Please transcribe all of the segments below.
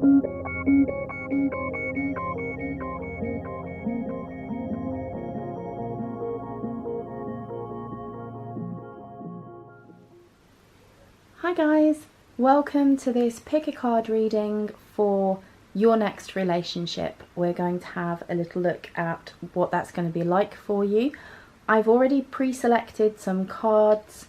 Hi guys, welcome to this pick a card reading for your next relationship. We're going to have a little look at what that's going to be like for you. I've already pre-selected some cards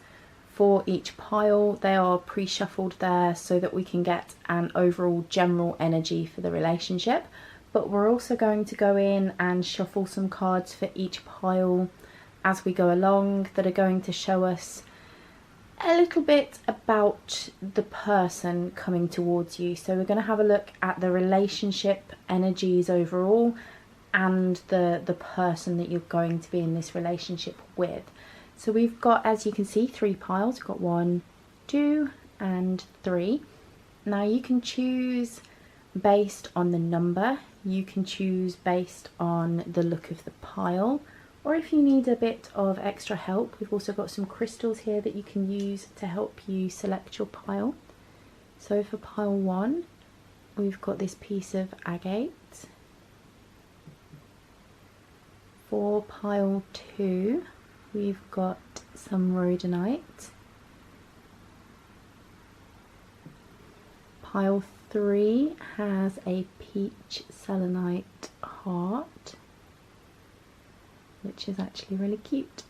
for each pile. They are pre-shuffled there so that we can get an overall general energy for the relationship, but we're also going to go in and shuffle some cards for each pile as we go along that are going to show us a little bit about the person coming towards you. So we're going to have a look at the relationship energies overall and the person that you're going to be in this relationship with. So we've got, as you can see, 3 piles. We've got 1, 2 and 3. Now you can choose based on the number, you can choose based on the look of the pile, or if you need a bit of extra help, we've also got some crystals here that you can use to help you select your pile. So for pile 1, we've got this piece of agate. For pile 2, we've got some rhodonite. Pile 3 has a peach selenite heart, which is actually really cute.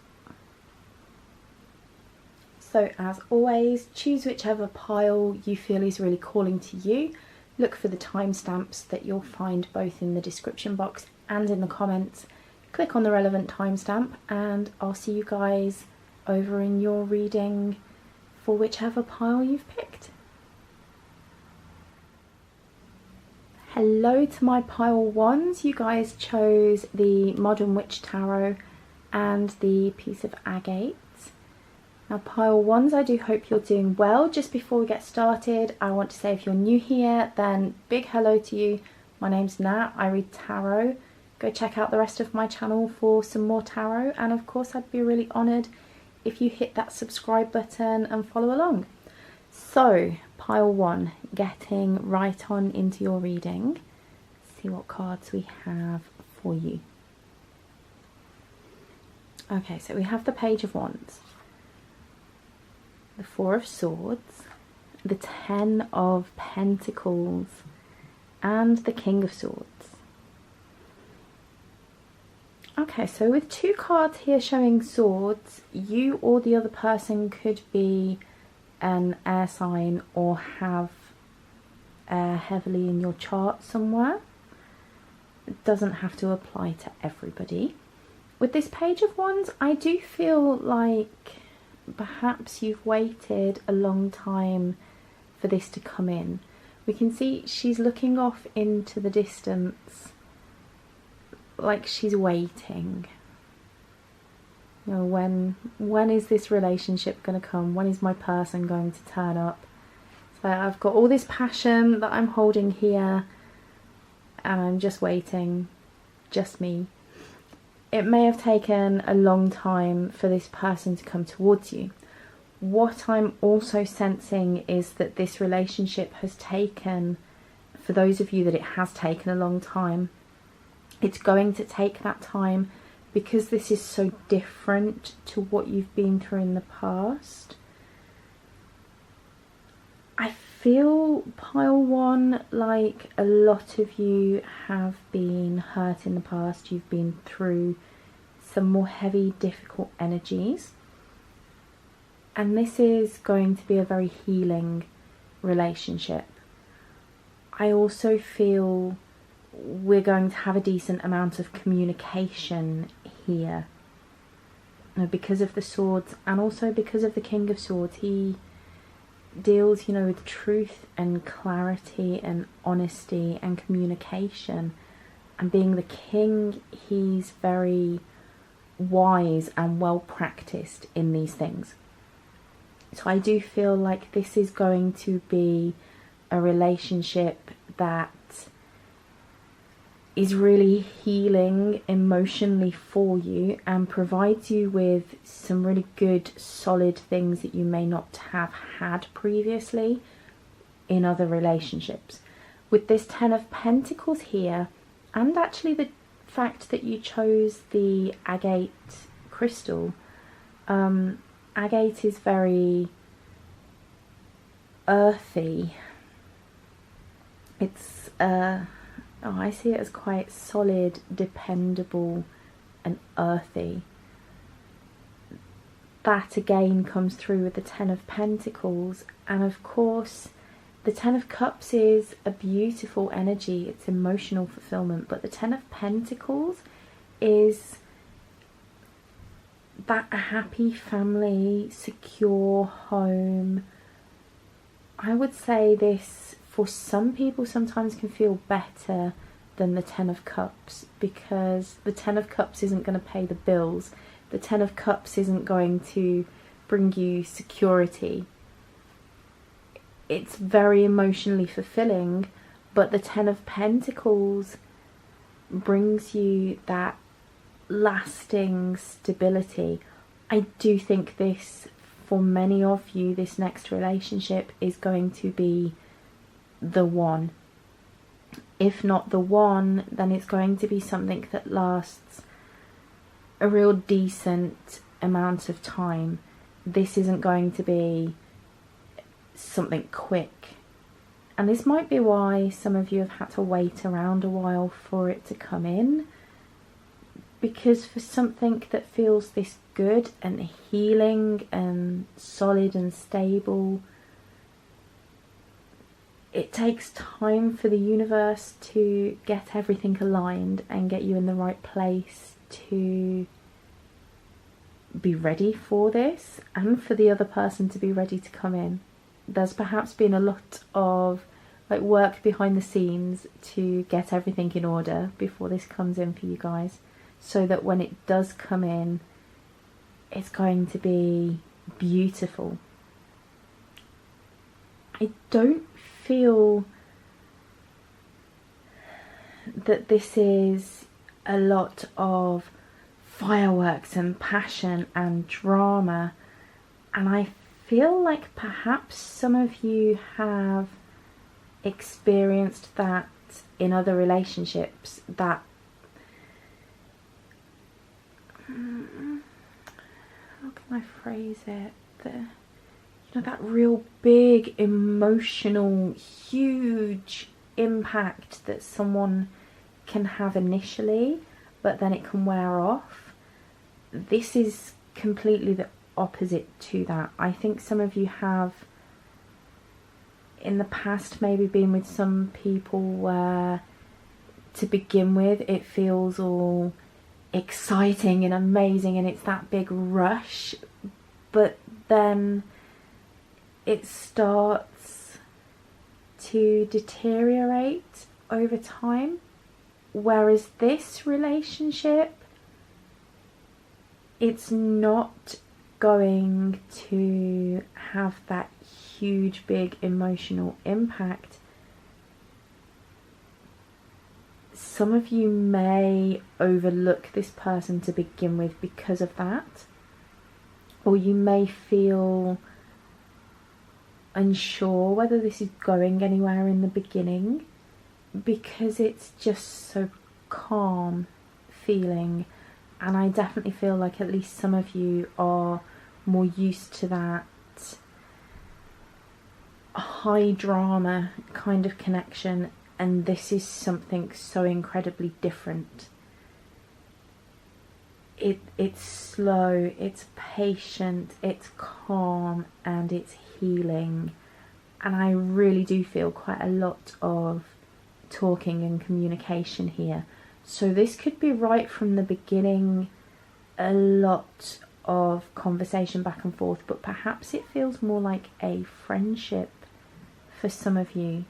So as always, choose whichever pile you feel is really calling to you. Look for the timestamps that you'll find both in the description box and in the comments. Click on the relevant timestamp and I'll see you guys over in your reading for whichever pile you've picked. Hello to my pile 1s. You guys chose the Modern Witch Tarot and the piece of agate. Now pile 1s, I do hope you're doing well. Just before we get started, I want to say if you're new here, then big hello to you. My name's Nat, I read tarot. Go check out the rest of my channel for some more tarot, and of course I'd be really honoured if you hit that subscribe button and follow along. So, pile 1, getting right on into your reading. See what cards we have for you. Okay, so we have the Page of Wands, the 4 of Swords, the 10 of Pentacles, and the King of Swords. Okay, so with 2 cards here showing swords, you or the other person could be an air sign or have air heavily in your chart somewhere. It doesn't have to apply to everybody. With this Page of Wands, I do feel like perhaps you've waited a long time for this to come in. We can see she's looking off into the distance like she's waiting. You know, when is this relationship going to come? When is my person going to turn up? So I've got all this passion that I'm holding here and I'm just waiting, just me. It may have taken a long time for this person to come towards you. What I'm also sensing is that this relationship has taken, for those of you that it has taken a long time, it's going to take that time because this is so different to what you've been through in the past. I feel, pile 1, like a lot of you have been hurt in the past. You've been through some more heavy, difficult energies. And this is going to be a very healing relationship. I also feel we're going to have a decent amount of communication here because of the swords and also because of the King of Swords. He deals, you know, with truth and clarity and honesty and communication, and being the king, he's very wise and well practiced in these things. So I do feel like this is going to be a relationship that is really healing emotionally for you and provides you with some really good solid things that you may not have had previously in other relationships. with this Ten of Pentacles here, and actually the fact that you chose the agate crystal. Agate is very earthy. It's I see it as quite solid, dependable and earthy. That again comes through with the Ten of Pentacles, and of course the Ten of Cups is a beautiful energy, it's emotional fulfillment, but the Ten of Pentacles is that happy family, secure home. I would say this, for some people, sometimes can feel better than the Ten of Cups, because the Ten of Cups isn't going to pay the bills. The Ten of Cups isn't going to bring you security. It's very emotionally fulfilling, but the Ten of Pentacles brings you that lasting stability. I do think this, for many of you, this next relationship is going to be the one. If not the one, then it's going to be something that lasts a real decent amount of time. This isn't going to be something quick. And this might be why some of you have had to wait around a while for it to come in. Because for something that feels this good and healing and solid and stable, it takes time for the universe to get everything aligned and get you in the right place to be ready for this, and for the other person to be ready to come in. There's perhaps been a lot of work behind the scenes to get everything in order before this comes in for you guys, so that when it does come in, it's going to be beautiful. I don't feel that this is a lot of fireworks and passion and drama, and I feel like perhaps some of you have experienced that in other relationships, that how can I phrase it, that real big emotional huge impact that someone can have initially, but then it can wear off. This is completely the opposite to that. I think some of you have in the past maybe been with some people where to begin with it feels all exciting and amazing and it's that big rush, but then it starts to deteriorate over time. Whereas this relationship, it's not going to have that huge big emotional impact. Some of you may overlook this person to begin with because of that, or you may feel unsure whether this is going anywhere in the beginning, because it's just so calm feeling. And I definitely feel like at least some of you are more used to that high drama kind of connection, and this is something so incredibly different. It's slow, it's patient, it's calm, and it's healing. And I really do feel quite a lot of talking and communication here. So this could be right from the beginning, a lot of conversation back and forth, but perhaps it feels more like a friendship for some of you,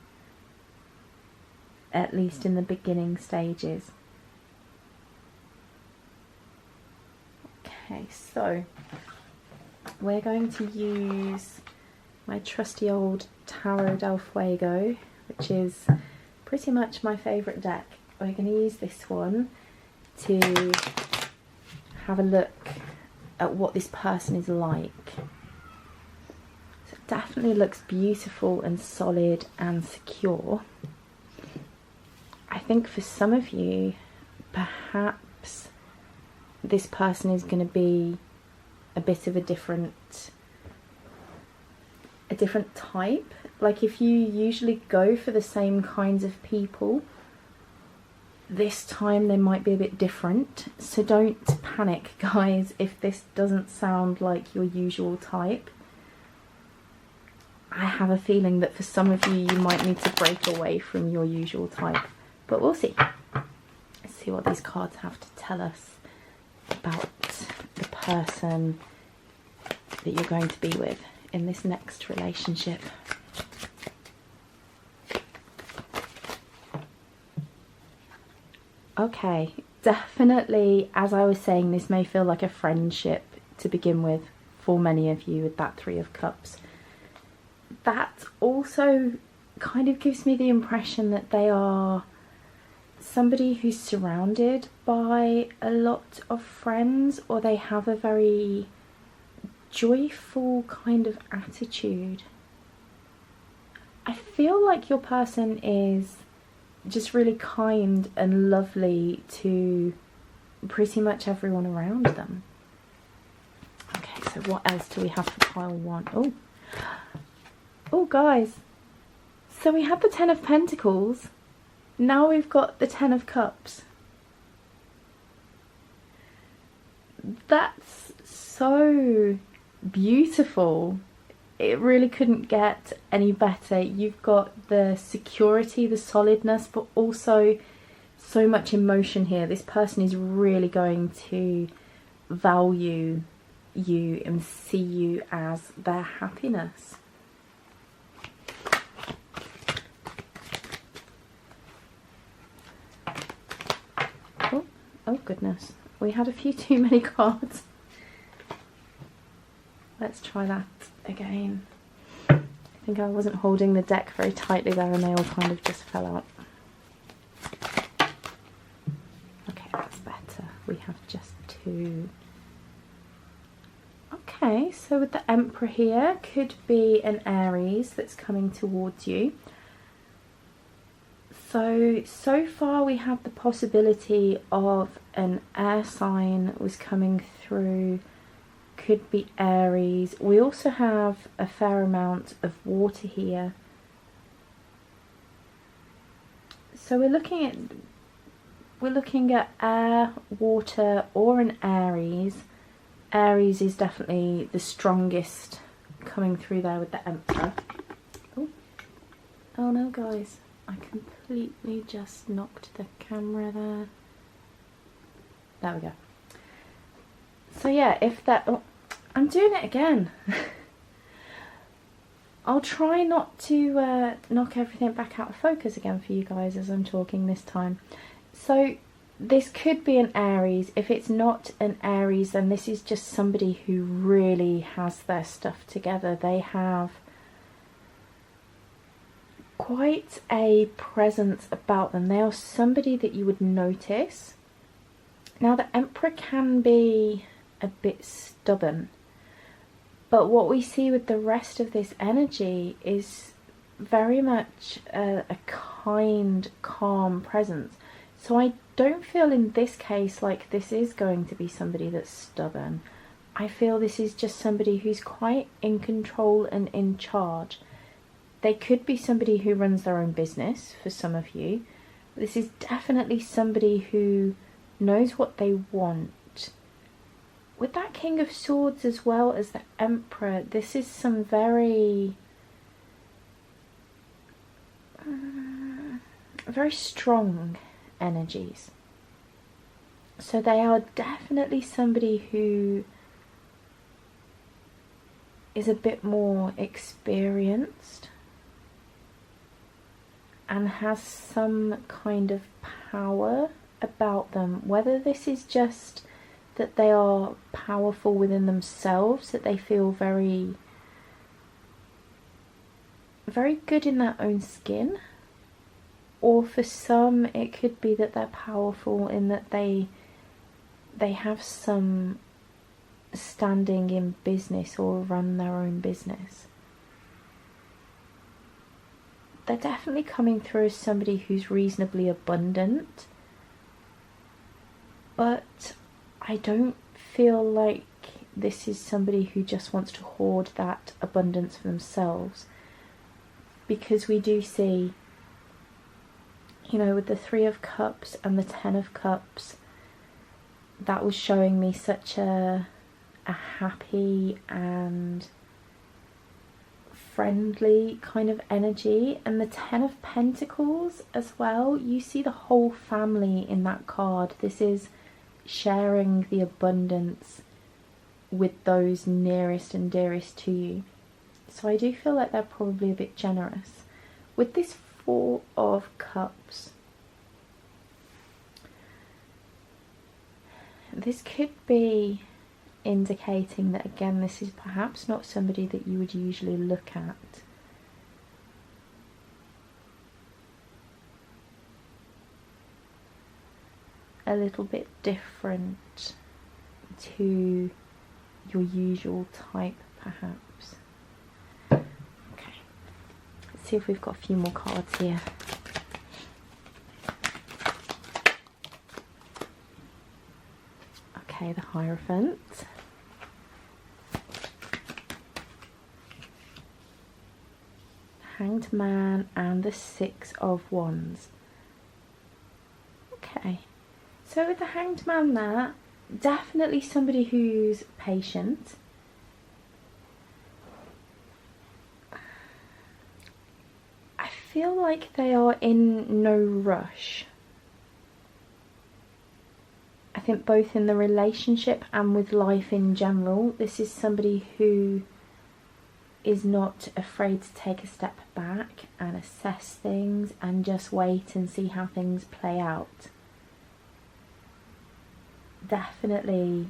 at least in the beginning stages. Okay, so we're going to use my trusty old Tarot del Fuego, which is pretty much my favourite deck. We're going to use this one to have a look at what this person is like. So it definitely looks beautiful and solid and secure. think for some of you, perhaps this person is going to be a bit of a different type. Like if you usually go for the same kinds of people, this time they might be a bit different. So don't panic, guys, if this doesn't sound like your usual type. I have a feeling that for some of you, you might need to break away from your usual type, but we'll see. Let's see what these cards have to tell us about the person that you're going to be with in this next relationship. Okay, definitely, as I was saying, this may feel like a friendship to begin with for many of you with that Three of Cups. That also kind of gives me the impression that they are somebody who's surrounded by a lot of friends, or they have a very joyful kind of attitude. I feel like your person is just really kind and lovely to pretty much everyone around them. Okay, so what else do we have for pile one? Oh guys, so we had the Ten of Pentacles, now we've got the Ten of Cups. That's so beautiful. It really couldn't get any better. You've got the security, the solidness, but also so much emotion here. This person is really going to value you and see you as their happiness. Oh goodness, we had a few too many cards. Let's try that again. I think I wasn't holding the deck very tightly there and they all kind of just fell out. Okay, that's better. We have just two. Okay, so with the Emperor here, could be an Aries that's coming towards you. So far we have the possibility of an air sign was coming through. Could be Aries. We also have a fair amount of water here. So we're looking at air, water, or an Aries. Aries is definitely the strongest coming through there with the Emperor. Oh no, guys. I completely just knocked the camera there. There we go. So yeah, if that... Oh, I'm doing it again. I'll try not to knock everything back out of focus again for you guys as I'm talking this time. So this could be an Aries. If it's not an Aries, then this is just somebody who really has their stuff together. They have quite a presence about them. They are somebody that you would notice. Now the Emperor can be a bit stubborn, but what we see with the rest of this energy is very much a kind, calm presence. So I don't feel in this case like this is going to be somebody that's stubborn. I feel this is just somebody who's quite in control and in charge. They could be somebody who runs their own business for some of you. This is definitely somebody who knows what they want. With that King of Swords as well as the Emperor, this is some very strong energies. So they are definitely somebody who is a bit more experienced and has some kind of power about them. Whether this is just that they are powerful within themselves, that they feel very good in their own skin, or for some it could be that they're powerful in that they have some standing in business or run their own business. they're definitely coming through as somebody who's reasonably abundant, but I don't feel like this is somebody who just wants to hoard that abundance for themselves, because we do see, you know, with the 3 of Cups and the 10 of Cups, that was showing me such a happy and friendly kind of energy. And the 10 of Pentacles as well, you see the whole family in that card. This is sharing the abundance with those nearest and dearest to you. So I do feel like they're probably a bit generous. With this 4 of Cups, this could be indicating that, again, this is perhaps not somebody that you would usually look at. A little bit different to your usual type, perhaps. Okay, let's see if we've got a few more cards here. Okay, the Hierophant. Hanged Man and the 6 of Wands. Okay, so with the Hanged Man there, definitely somebody who's patient. I feel like they are in no rush. I think both in the relationship and with life in general, this is somebody who is not afraid to take a step back and assess things and just wait and see how things play out. Definitely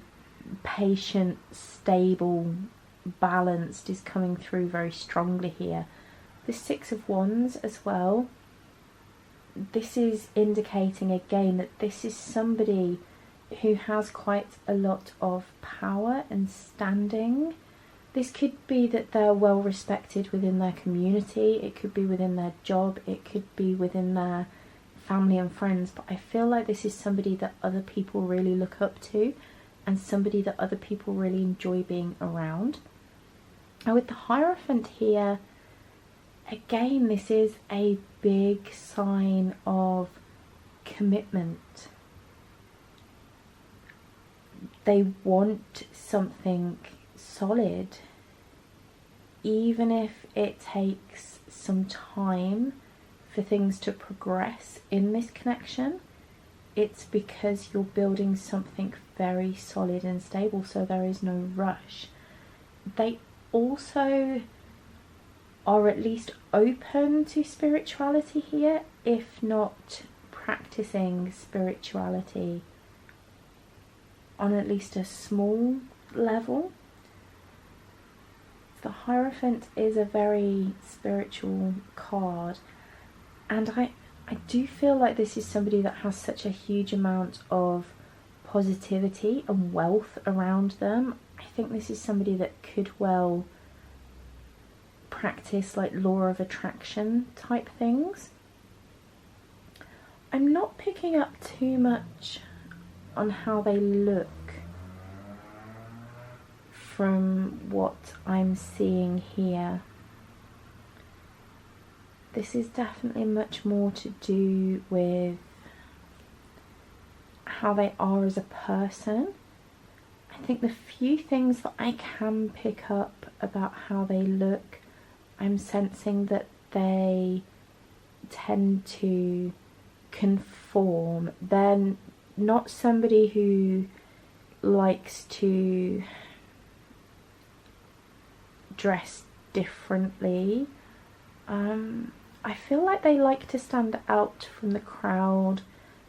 patient, stable, balanced is coming through very strongly here. The 6 of Wands as well. This is indicating again that this is somebody who has quite a lot of power and standing. This could be that they're well respected within their community, it could be within their job, it could be within their family and friends, but I feel like this is somebody that other people really look up to and somebody that other people really enjoy being around. And with the Hierophant here, again, this is a big sign of commitment. They want something solid, even if it takes some time for things to progress in this connection. It's because you're building something very solid and stable, so there is no rush. They also are at least open to spirituality here, if not practicing spirituality on at least a small level. The Hierophant is a very spiritual card, and I do feel like this is somebody that has such a huge amount of positivity and wealth around them. I think this is somebody that could well practice like law of attraction type things. I'm not picking up too much on how they look from what I'm seeing here. This is definitely much more to do with how they are as a person. I think the few things that I can pick up about how they look, I'm sensing that they tend to conform. They're not somebody who likes to dress differently. I feel like they like to stand out from the crowd,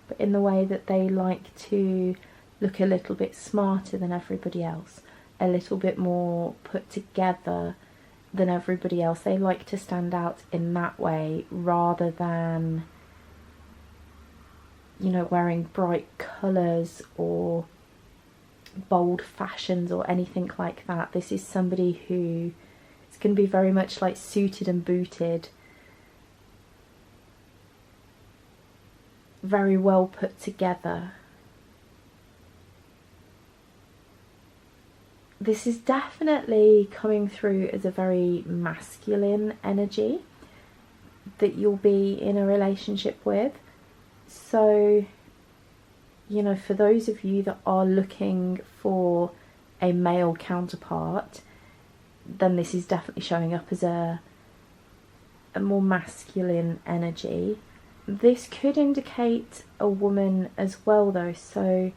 but in the way that they like to look a little bit smarter than everybody else, a little bit more put together than everybody else. They like to stand out in that way rather than, you know, wearing bright colours or bold fashions or anything like that. This is somebody who is going to be very much like suited and booted, very well put together. This is definitely coming through as a very masculine energy that you'll be in a relationship with. So, you know, for those of you that are looking for a male counterpart, then this is definitely showing up as a more masculine energy. This could indicate a woman as well though, so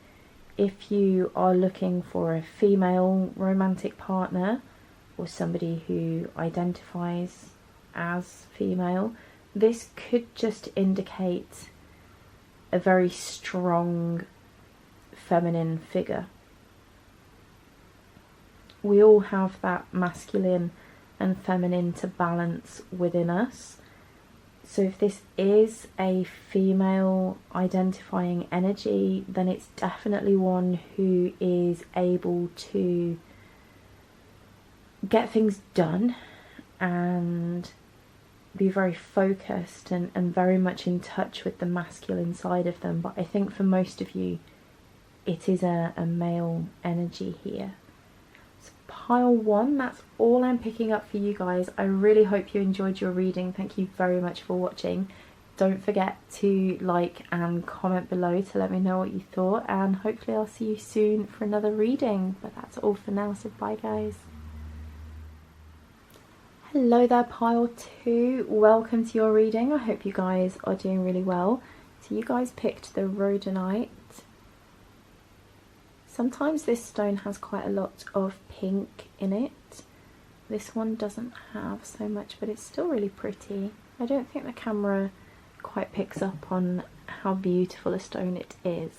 if you are looking for a female romantic partner or somebody who identifies as female, this could just indicate a very strong feminine figure. We all have that masculine and feminine to balance within us. So if this is a female identifying energy, then it's definitely one who is able to get things done and be very focused and very much in touch with the masculine side of them. But I think for most of you, it is a male energy here. So pile 1, that's all I'm picking up for you guys. I really hope you enjoyed your reading. Thank you very much for watching. Don't forget to like and comment below to let me know what you thought, and hopefully I'll see you soon for another reading. But that's all for now, so bye guys. Hello there, pile 2. Welcome to your reading. I hope you guys are doing really well. So you guys picked the rhodonite. Sometimes this stone has quite a lot of pink in it. This one doesn't have so much, but it's still really pretty. I don't think the camera quite picks up on how beautiful a stone it is.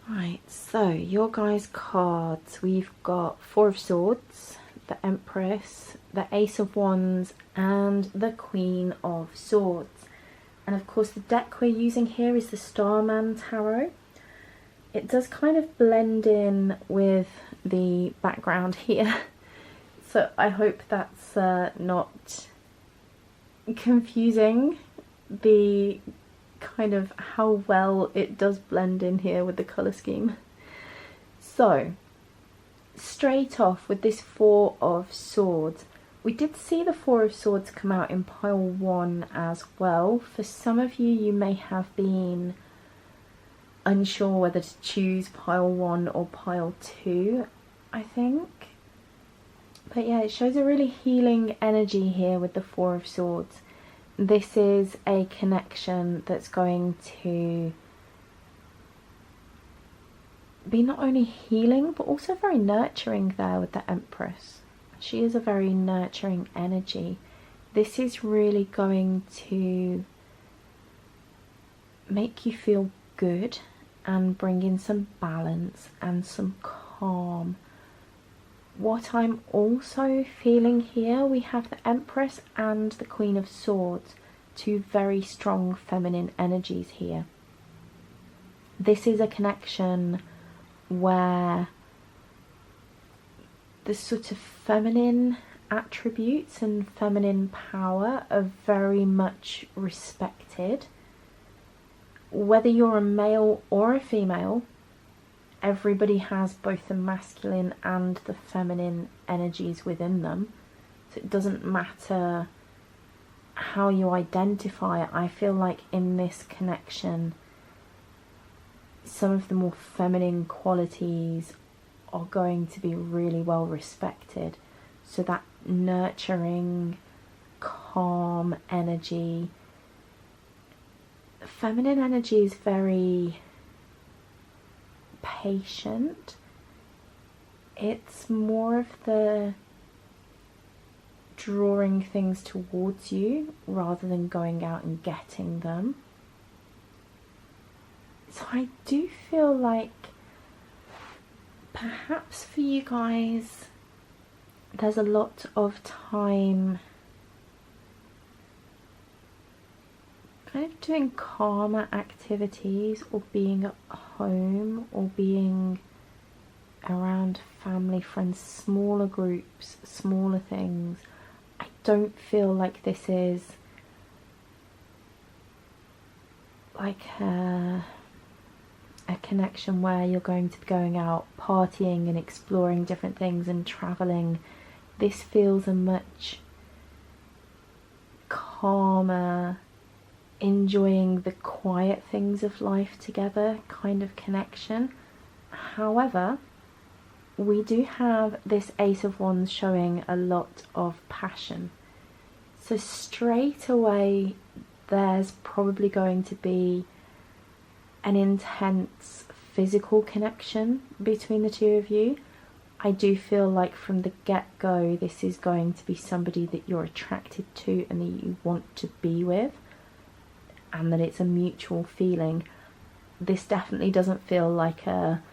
Right, so your guys' cards. We've got 4 of Swords, the Empress, the Ace of Wands, and the Queen of Swords. And of course the deck we're using here is the Starman Tarot. It does kind of blend in with the background here, so I hope that's not confusing, the kind of how well it does blend in here with the colour scheme. So, straight off with this 4 of Swords, we did see the 4 of Swords come out in pile 1 as well. For some of you, you may have been unsure whether to choose pile 1 or pile 2, I think. But yeah, it shows a really healing energy here with the 4 of Swords. This is a connection that's going to be not only healing but also very nurturing there with the Empress. She is a very nurturing energy. This is really going to make you feel good and bring in some balance and some calm. What I'm also feeling here, we have the Empress and the Queen of Swords, 2 very strong feminine energies here. This is a connection where the sort of feminine attributes and feminine power are very much respected. Whether you're a male or a female, everybody has both the masculine and the feminine energies within them. So it doesn't matter how you identify it. I feel like in this connection, some of the more feminine qualities are going to be really well respected. So that nurturing, calm energy. Feminine energy is very patient. It's more of the drawing things towards you rather than going out and getting them. So I do feel like perhaps for you guys there's a lot of time kind of doing calmer activities, or being at home, or being around family, friends, smaller groups, smaller things. I don't feel like this is like a connection where you're going to be going out partying and exploring different things and traveling. This feels a much calmer, enjoying the quiet things of life together kind of connection. However, we do have this Ace of Wands showing a lot of passion. So straight away, there's probably going to be an intense physical connection between the two of you. I do feel like from the get-go, this is going to be somebody that you're attracted to and that you want to be with, and that it's a mutual feeling. This definitely doesn't feel like a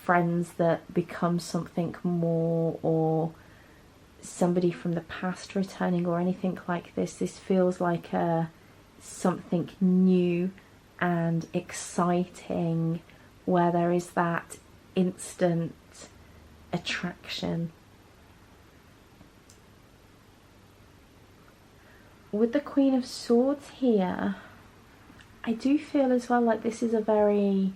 friends that become something more, or somebody from the past returning, or anything like this. This feels like something new and exciting, where there is that instant attraction. With the Queen of Swords here, I do feel as well like this is a very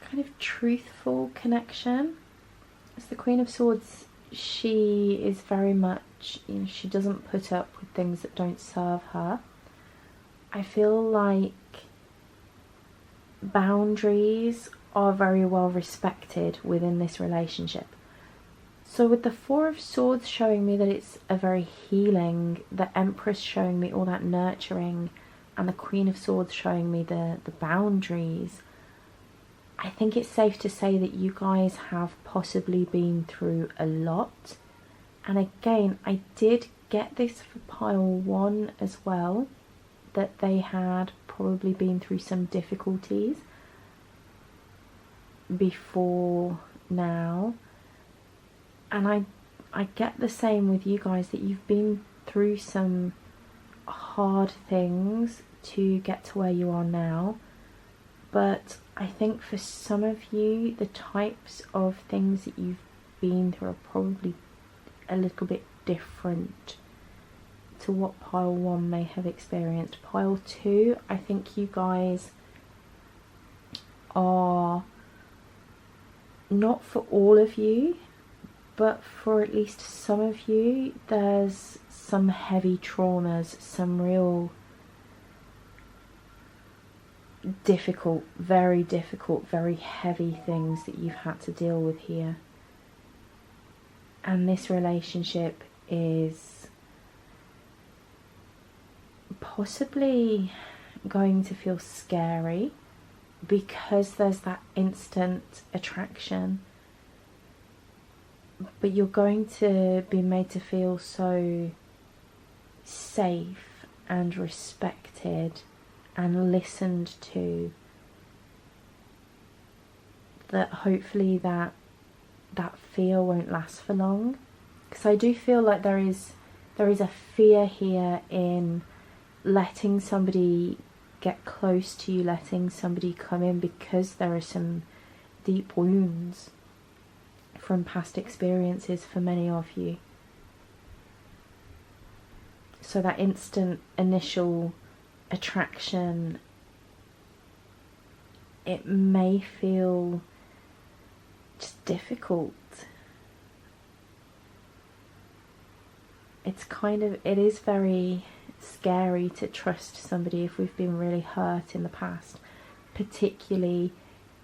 kind of truthful connection. As the Queen of Swords, she is very much, you know, she doesn't put up with things that don't serve her. I feel like boundaries are very well respected within this relationship. So with the Four of Swords showing me that it's a very healing, the Empress showing me all that nurturing, and the Queen of Swords showing me the boundaries, I think it's safe to say that you guys have possibly been through a lot. And again, I did get this for pile 1 as well, that they had probably been through some difficulties before now. And I get the same with you guys, that you've been through some hard things to get to where you are now. But I think for some of you, the types of things that you've been through are probably a little bit different to what pile 1 may have experienced. Pile 2, I think you guys are, not for all of you, but for at least some of you, there's some heavy traumas, some real difficult, very heavy things that you've had to deal with here. And this relationship is possibly going to feel scary because there's that instant attraction, but you're going to be made to feel so safe and respected and listened to, that hopefully that fear won't last for long. Because I do feel like there is a fear here in letting somebody get close to you, letting somebody come in, because there are some deep wounds from past experiences for many of you. So that instant initial attraction, it may feel just difficult. It is very scary to trust somebody if we've been really hurt in the past, particularly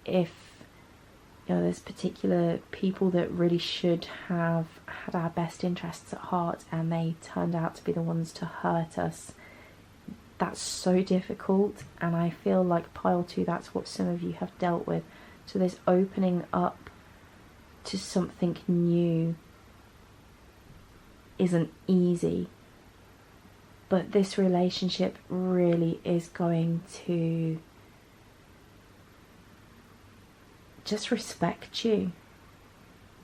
if, you know, there's particular people that really should have had our best interests at heart and they turned out to be the ones to hurt us. That's so difficult, and I feel like pile 2, that's what some of you have dealt with. So this opening up to something new isn't easy, but this relationship really is going to just respect you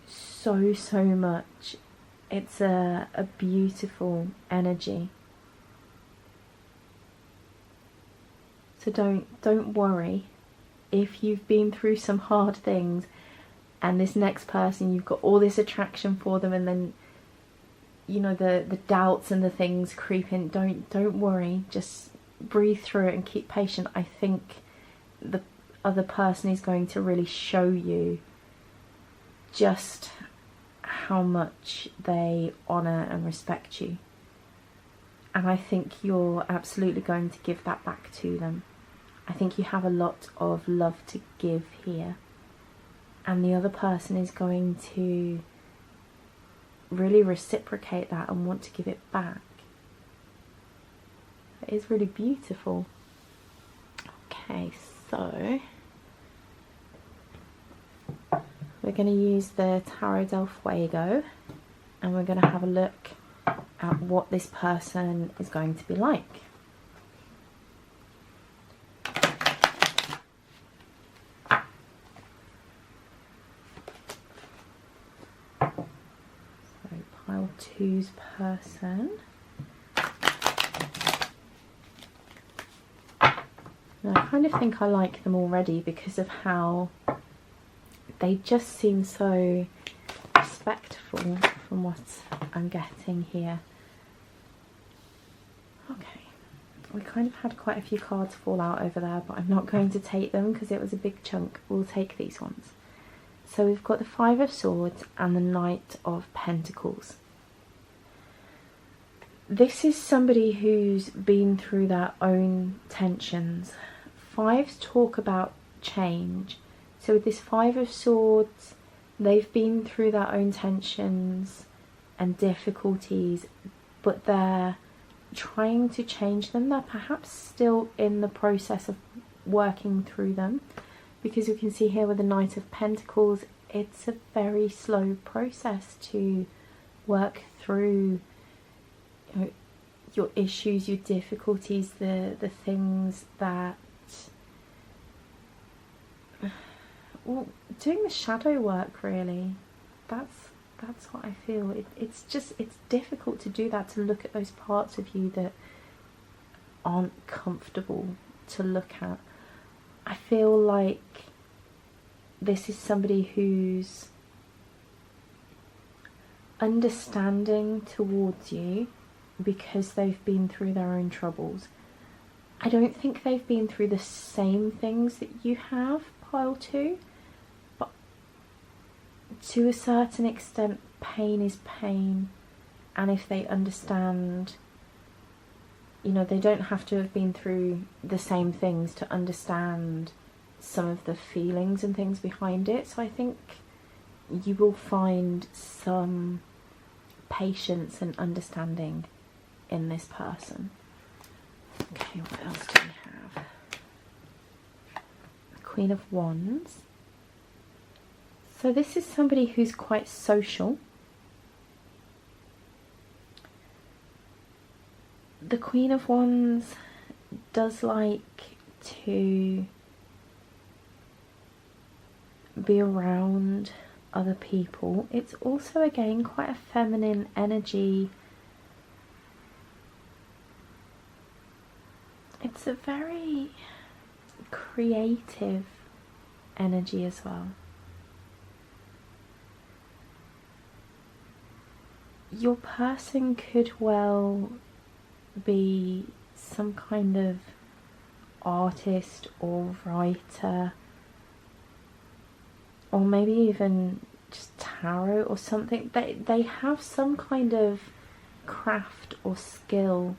so much. It's a beautiful energy. So don't worry if you've been through some hard things and this next person, you've got all this attraction for them, and then you know, the doubts and the things creep in, don't worry, just breathe through it and keep patient. I think the other person is going to really show you just how much they honour and respect you. And I think you're absolutely going to give that back to them. I think you have a lot of love to give here. And the other person is going to really reciprocate that and want to give it back. It is really beautiful. Okay, so we're going to use the Tarot del Fuego, and we're going to have a look at what this person is going to be like. So pile 2's person. And I kind of think I like them already because of how they just seem so respectful from what I'm getting here. Okay, we kind of had quite a few cards fall out over there, but I'm not going to take them because it was a big chunk. We'll take these ones. So we've got the 5 of Swords and the Knight of Pentacles. This is somebody who's been through their own tensions. 5s talk about change. So with this 5 of Swords, they've been through their own tensions and difficulties, but they're trying to change them. They're perhaps still in the process of working through them, because you can see here with the Knight of Pentacles, it's a very slow process to work through, you know, your issues, your difficulties, the things that, well, doing the shadow work, really. That's what I feel. It's difficult to do that, to look at those parts of you that aren't comfortable to look at. I feel like this is somebody who's understanding towards you because they've been through their own troubles. I don't think they've been through the same things that you have, pile 2, but to a certain extent, pain is pain, and if they understand, you know, they don't have to have been through the same things to understand some of the feelings and things behind it. So I think you will find some patience and understanding in this person. Okay, what else do we have? The Queen of Wands. So this is somebody who's quite social. The Queen of Wands does like to be around other people. It's also, again, quite a feminine energy. It's a very creative energy as well. Your person could well be some kind of artist or writer, or maybe even just tarot or something. They have some kind of craft or skill.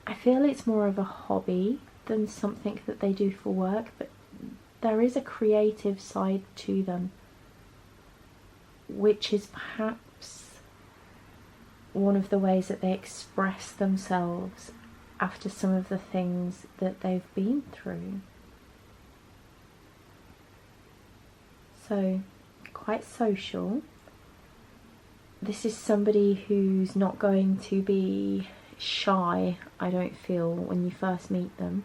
I feel it's more of a hobby than something that they do for work, but there is a creative side to them, which is perhaps one of the ways that they express themselves after some of the things that they've been through. So, quite social. This is somebody who's not going to be shy, I don't feel, when you first meet them.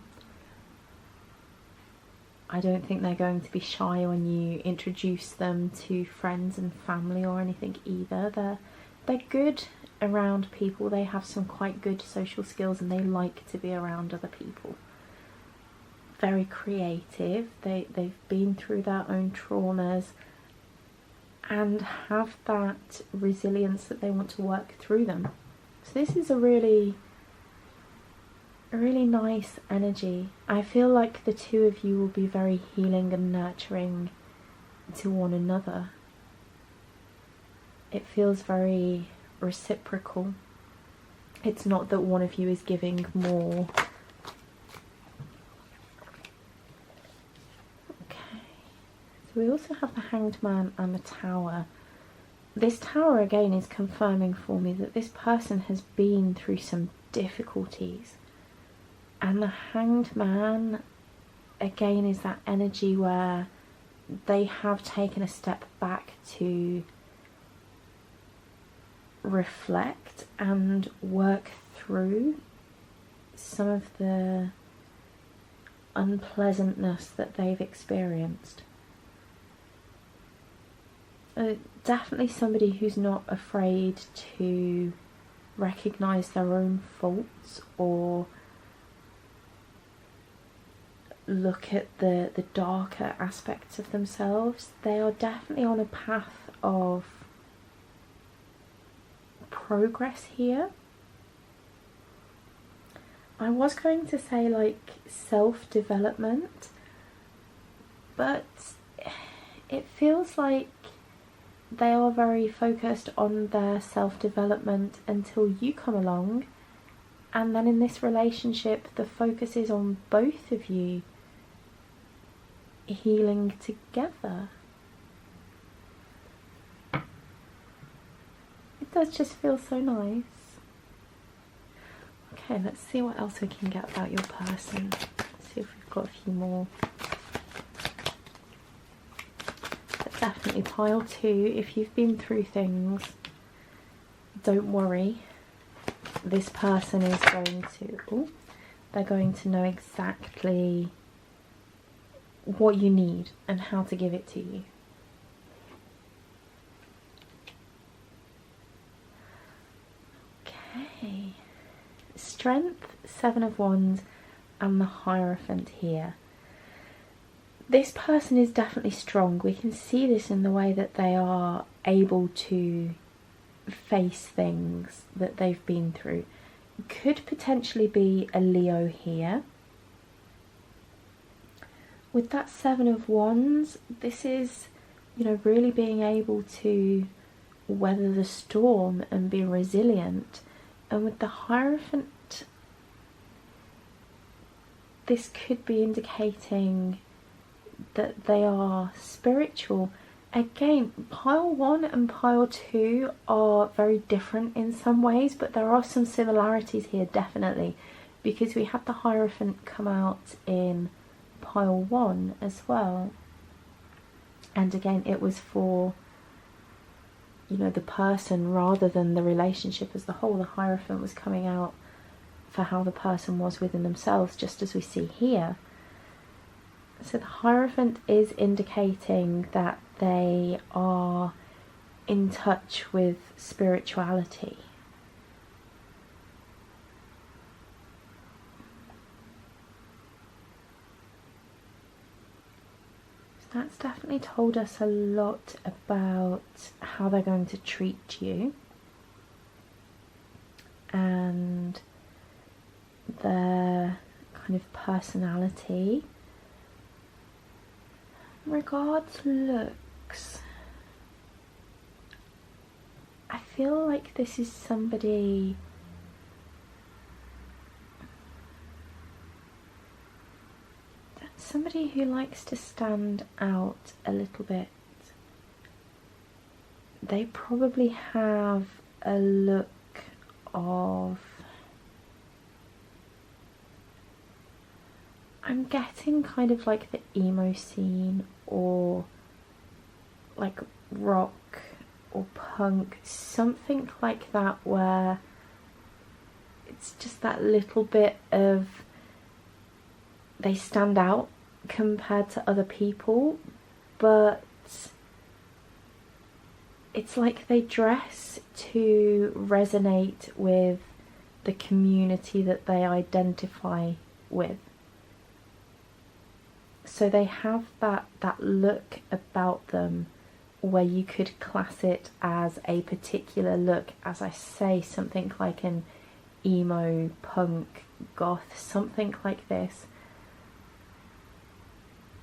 I don't think they're going to be shy when you introduce them to friends and family or anything either. They're good around people. They have some quite good social skills and they like to be around other people. Very creative. They've been through their own traumas. and have that resilience that they want to work through them. So this is a really nice energy. I feel like the two of you will be very healing and nurturing to one another. It feels very reciprocal. It's not that one of you is giving more. Okay, so we also have the Hanged Man and the Tower. This Tower again is confirming for me that this person has been through some difficulties. And the Hanged Man again is that energy where they have taken a step back to reflect and work through some of the unpleasantness that they've experienced. Definitely somebody who's not afraid to recognise their own faults or look at the darker aspects of themselves. They are definitely on a path of progress here. I was going to say like self-development, but it feels like they are very focused on their self-development until you come along, and then in this relationship the focus is on both of you healing together. It does just feel so nice. Okay, let's see what else we can get about your person. Let's see if we've got a few more. But definitely pile 2. If you've been through things, don't worry. This person is going to, they're going to know exactly what you need and how to give it to you. Okay. Strength, 7 of Wands, and the Hierophant here. This person is definitely strong. We can see this in the way that they are able to face things that they've been through. Could potentially be a Leo here. With that 7 of Wands, this is, you know, really being able to weather the storm and be resilient. And with the Hierophant, this could be indicating that they are spiritual. Again, pile 1 and pile 2 are very different in some ways, but there are some similarities here definitely, because we had the Hierophant come out in pile 1 as well, and again it was for, you know, the person rather than the relationship as the whole. The Hierophant was coming out for how the person was within themselves, just as we see here. So the Hierophant is indicating that they are in touch with spirituality. So that's definitely told us a lot about how they're going to treat you and their kind of personality. Regards looks, I feel like this is somebody who likes to stand out a little bit. They probably have a look of, I'm getting kind of like the emo scene, or like rock or punk, something like that, where it's just that little bit of, they stand out compared to other people, but it's like they dress to resonate with the community that they identify with. So they have that look about them where you could class it as a particular look, as I say, something like an emo, punk, goth, something like this.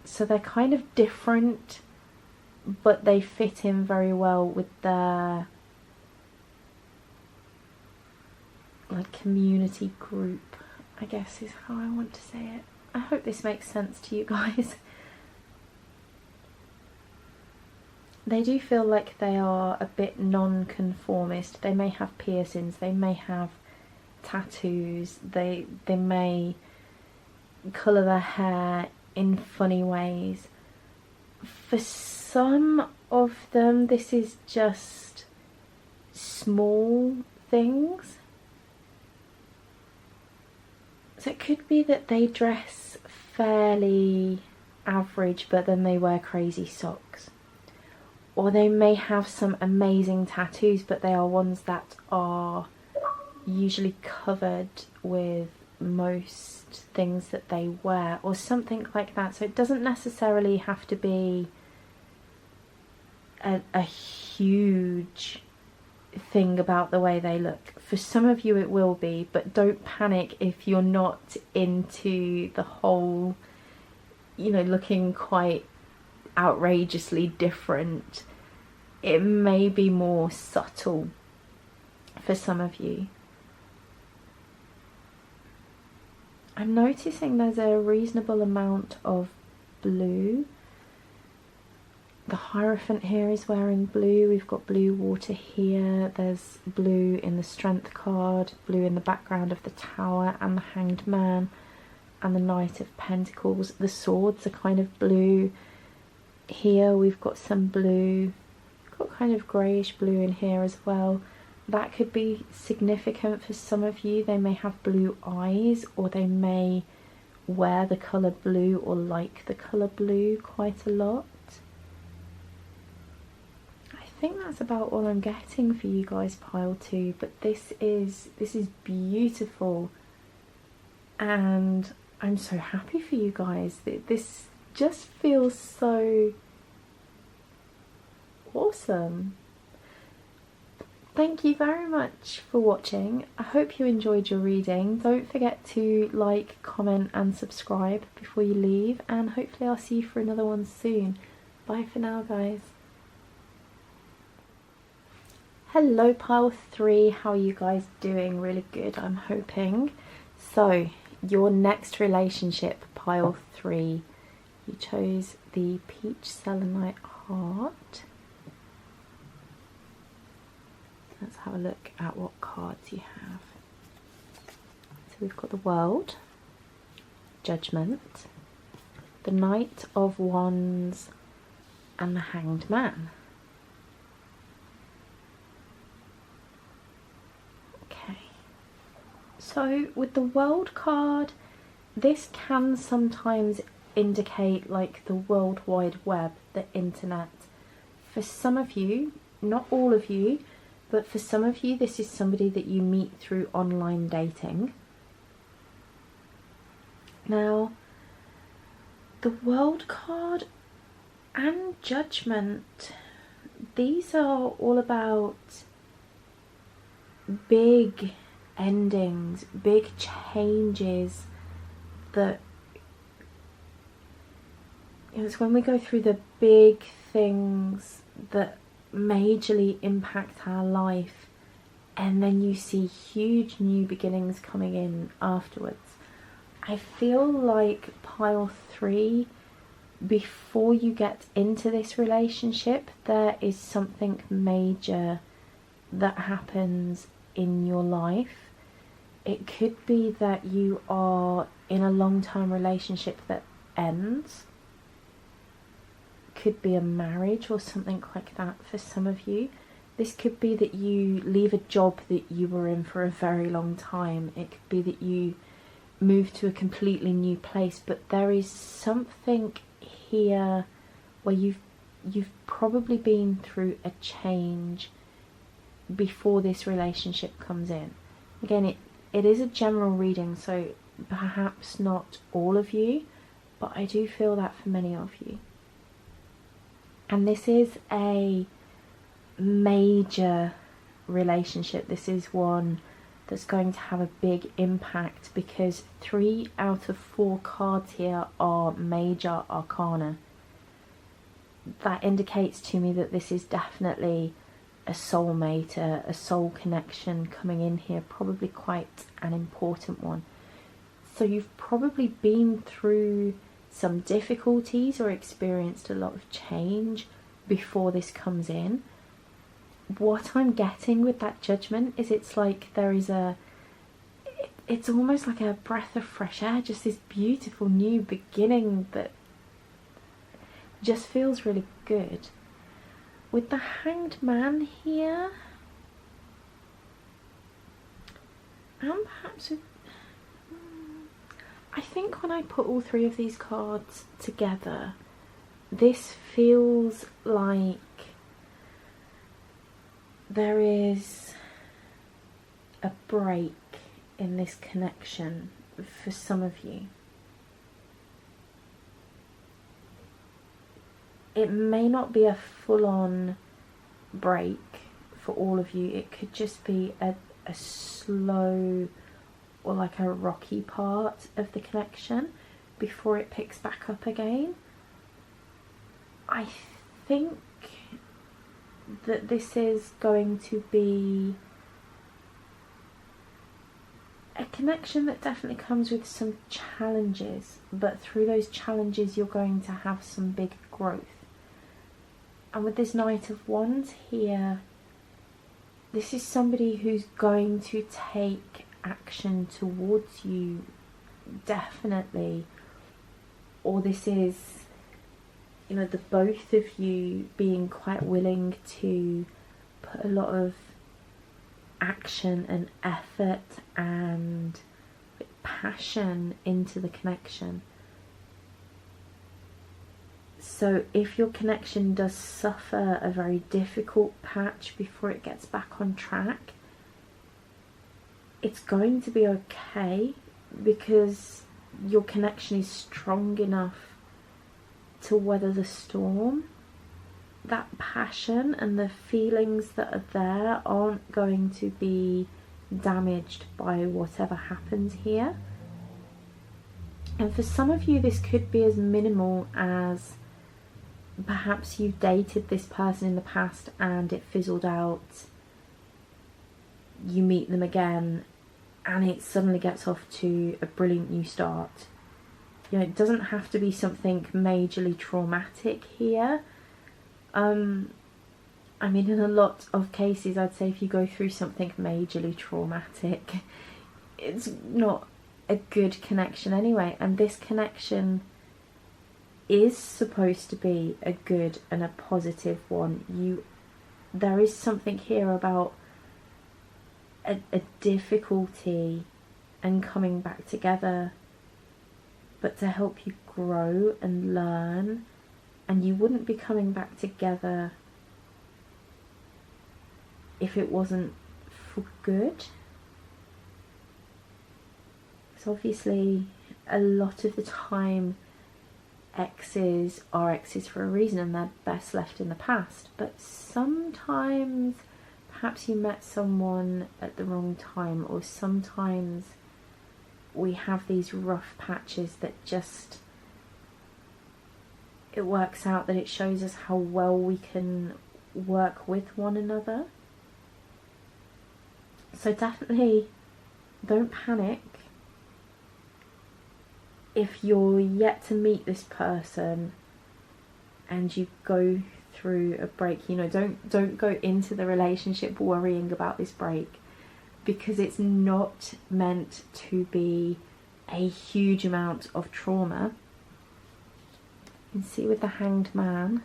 So they're kind of different, but they fit in very well with their like community group, I guess is how I want to say it. I hope this makes sense to you guys. They do feel like they are a bit non-conformist. They may have piercings, they may have tattoos, they may colour their hair in funny ways. For some of them, this is just small things. So it could be that they dress fairly average, but then they wear crazy socks. Or they may have some amazing tattoos, but they are ones that are usually covered with most things that they wear, or something like that. So it doesn't necessarily have to be a huge thing about the way they look. For some of you it will be, but don't panic if you're not into the whole, you know, looking quite outrageously different. It may be more subtle for some of you. I'm noticing there's a reasonable amount of blue. The Hierophant here is wearing blue. We've got blue water here. There's blue in the Strength card, blue in the background of the Tower and the Hanged Man and the Knight of Pentacles. The swords are kind of blue. Here we've got some blue. We've got kind of greyish blue in here as well. That could be significant for some of you. They may have blue eyes, or they may wear the colour blue or like the colour blue quite a lot. I think that's about all I'm getting for you guys, pile 2, but this is beautiful, and I'm so happy for you guys. This just feels so awesome. Thank you very much for watching. I hope you enjoyed your reading. Don't forget to like, comment and subscribe before you leave, and hopefully I'll see you for another one soon. Bye for now, guys. Hello pile 3, how are you guys doing? Really good, I'm hoping. So your next relationship, pile 3, you chose the peach selenite heart. Let's have a look at what cards you have. So we've got the World, Judgment, the Knight of Wands and the Hanged Man. Okay, so with the World card, this can sometimes indicate like the World Wide Web, the internet. For some of you, not all of you, but for some of you, this is somebody that you meet through online dating. Now, the World card and Judgment, these are all about big endings, big changes that, you know, it's when we go through the big things that majorly impact our life, and then you see huge new beginnings coming in afterwards. I feel like pile 3, before you get into this relationship, there is something major that happens in your life. It could be that you are in a long-term relationship that ends. Could be a marriage or something like that for some of you. This could be that you leave a job that you were in for a very long time. It could be that you move to a completely new place, but there is something here where you've probably been through a change before this relationship comes in. Again, it is a general reading, so perhaps not all of you, but I do feel that for many of you. And this is a major relationship. This is one that's going to have a big impact, because 3 out of 4 cards here are major arcana. That indicates to me that this is definitely a soulmate, a soul connection coming in here, probably quite an important one. So you've probably been through some difficulties or experienced a lot of change before this comes in. What I'm getting with that Judgment is it's like there is it's almost like a breath of fresh air, just this beautiful new beginning that just feels really good. With the Hanged Man here, and perhaps with, I think when I put all 3 of these cards together, this feels like there is a break in this connection for some of you. It may not be a full-on break for all of you. It could just be a slow or like a rocky part of the connection before it picks back up again. I think that this is going to be a connection that definitely comes with some challenges, but through those challenges you're going to have some big growth. And with this Knight of Wands here, this is somebody who's going to take action towards you, definitely. Or this is, you know, the both of you being quite willing to put a lot of action and effort and passion into the connection. So if your connection does suffer a very difficult patch before it gets back on track, it's going to be okay, because your connection is strong enough to weather the storm. That passion and the feelings that are there aren't going to be damaged by whatever happens here. And for some of you, this could be as minimal as perhaps you've dated this person in the past and it fizzled out. You meet them again and it suddenly gets off to a brilliant new start. You know, it doesn't have to be something majorly traumatic here. I mean, in a lot of cases, I'd say if you go through something majorly traumatic, it's not a good connection anyway. And this connection is supposed to be a good and a positive one. There is something here about a difficulty and coming back together, but to help you grow and learn. And you wouldn't be coming back together if it wasn't for good. So obviously a lot of the time exes are exes for a reason and they're best left in the past. But sometimes perhaps you met someone at the wrong time, or sometimes we have these rough patches that just, it works out that it shows us how well we can work with one another. So definitely don't panic if you're yet to meet this person and you go through a break. You know, don't go into the relationship worrying about this break, because it's not meant to be a huge amount of trauma. You can see with the Hanged Man,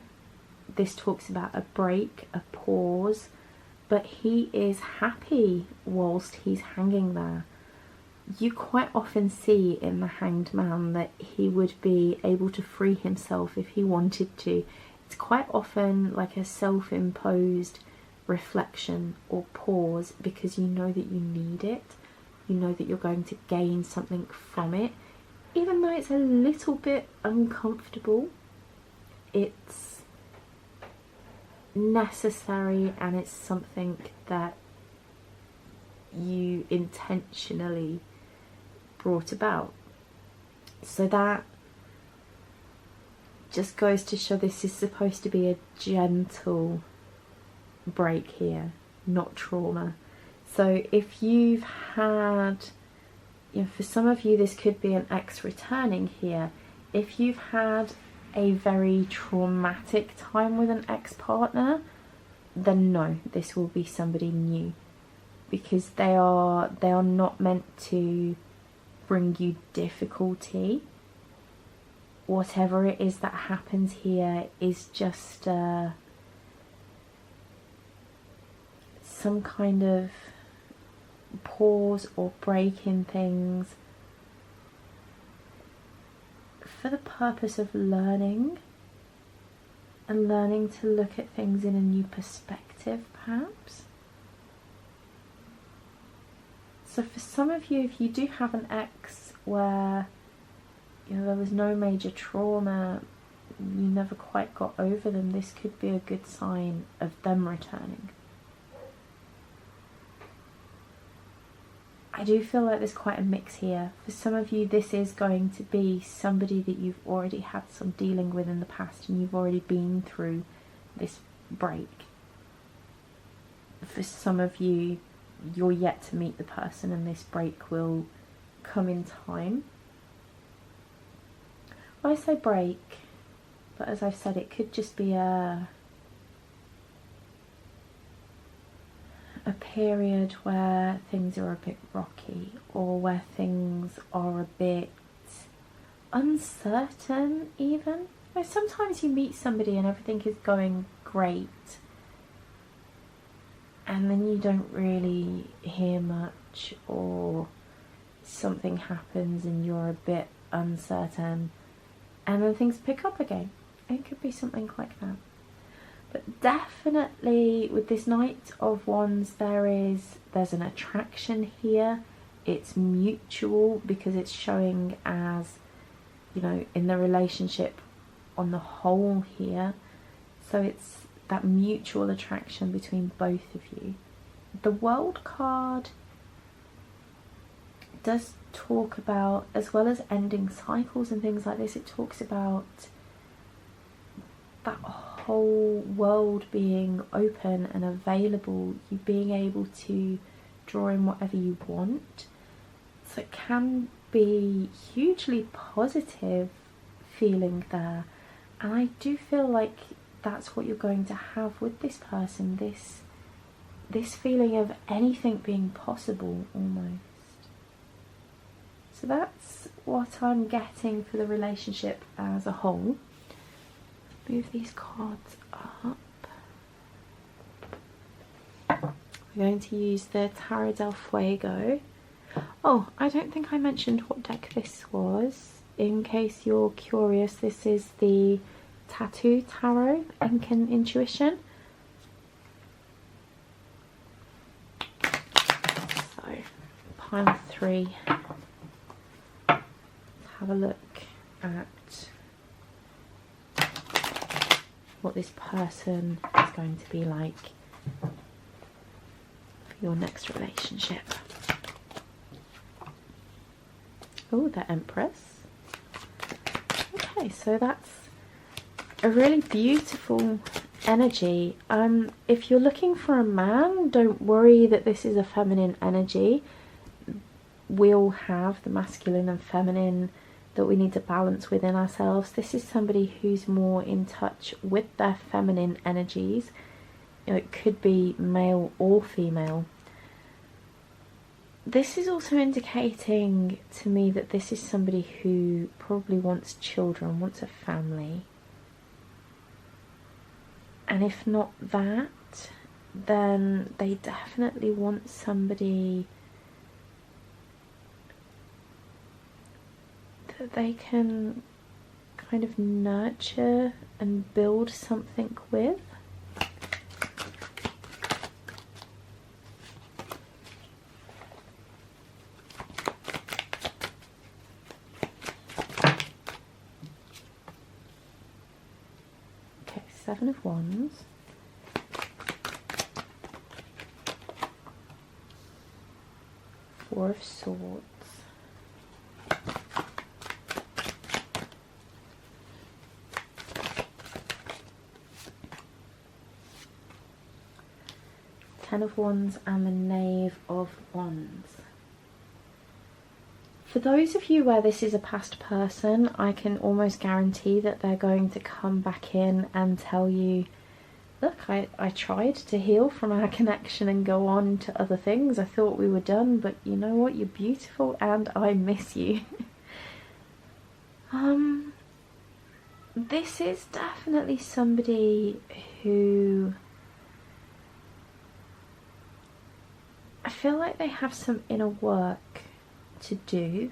this talks about a break, a pause, but he is happy whilst he's hanging there. You quite often see in the Hanged Man that he would be able to free himself if he wanted to. It's quite often like a self-imposed reflection or pause, because you know that you need it. You know that you're going to gain something from it. Even though it's a little bit uncomfortable, it's necessary and it's something that you intentionally brought about. So that just goes to show this is supposed to be a gentle break here, not trauma. So if you've had, you know, for some of you this could be an ex returning here. If you've had a very traumatic time with an ex-partner, then no, this will be somebody new, because they are not meant to bring you difficulty. Whatever it is that happens here is just some kind of pause or break in things for the purpose of learning, and learning to look at things in a new perspective, perhaps. So for some of you, if you do have an ex where, you know, there was no major trauma, you never quite got over them, this could be a good sign of them returning. I do feel like there's quite a mix here. For some of you, this is going to be somebody that you've already had some dealing with in the past and you've already been through this break. For some of you, you're yet to meet the person and this break will come in time. Well, I say break, but as I've said, it could just be a period where things are a bit rocky, or where things are a bit uncertain even. You know, sometimes you meet somebody and everything is going great, and then you don't really hear much, or something happens and you're a bit uncertain, and then things pick up again. It could be something like that. But definitely with this Knight of Wands, there's an attraction here. It's mutual, because it's showing as, you know, in the relationship on the whole here. So it's that mutual attraction between both of you. The World card does talk about, as well as ending cycles and things like this, it talks about that whole world being open and available, you being able to draw in whatever you want. So it can be hugely positive feeling there, and I do feel like that's what you're going to have with this person, this feeling of anything being possible almost. So that's what I'm getting for the relationship as a whole. Move these cards up. We're going to use the Tarot del Fuego. Oh, I don't think I mentioned what deck this was. In case you're curious, this is the Tattoo Tarot, Incan Intuition. So, pile of 3. Let's have a look at what this person is going to be like for your next relationship. Oh, the Empress. Okay, so that's a really beautiful energy. If you're looking for a man, don't worry that this is a feminine energy. We all have the masculine and feminine that we need to balance within ourselves. This is somebody who's more in touch with their feminine energies. You know, it could be male or female. This is also indicating to me that this is somebody who probably wants children, wants a family. And if not that, then they definitely want somebody that they can kind of nurture and build something with. Okay, 7 of Wands. Four of Swords. Ten of Wands and the Knave of Wands. For those of you where this is a past person, I can almost guarantee that they're going to come back in and tell you, look, I tried to heal from our connection and go on to other things. I thought we were done, but you know what? You're beautiful and I miss you. This is definitely somebody who I feel like they have some inner work to do.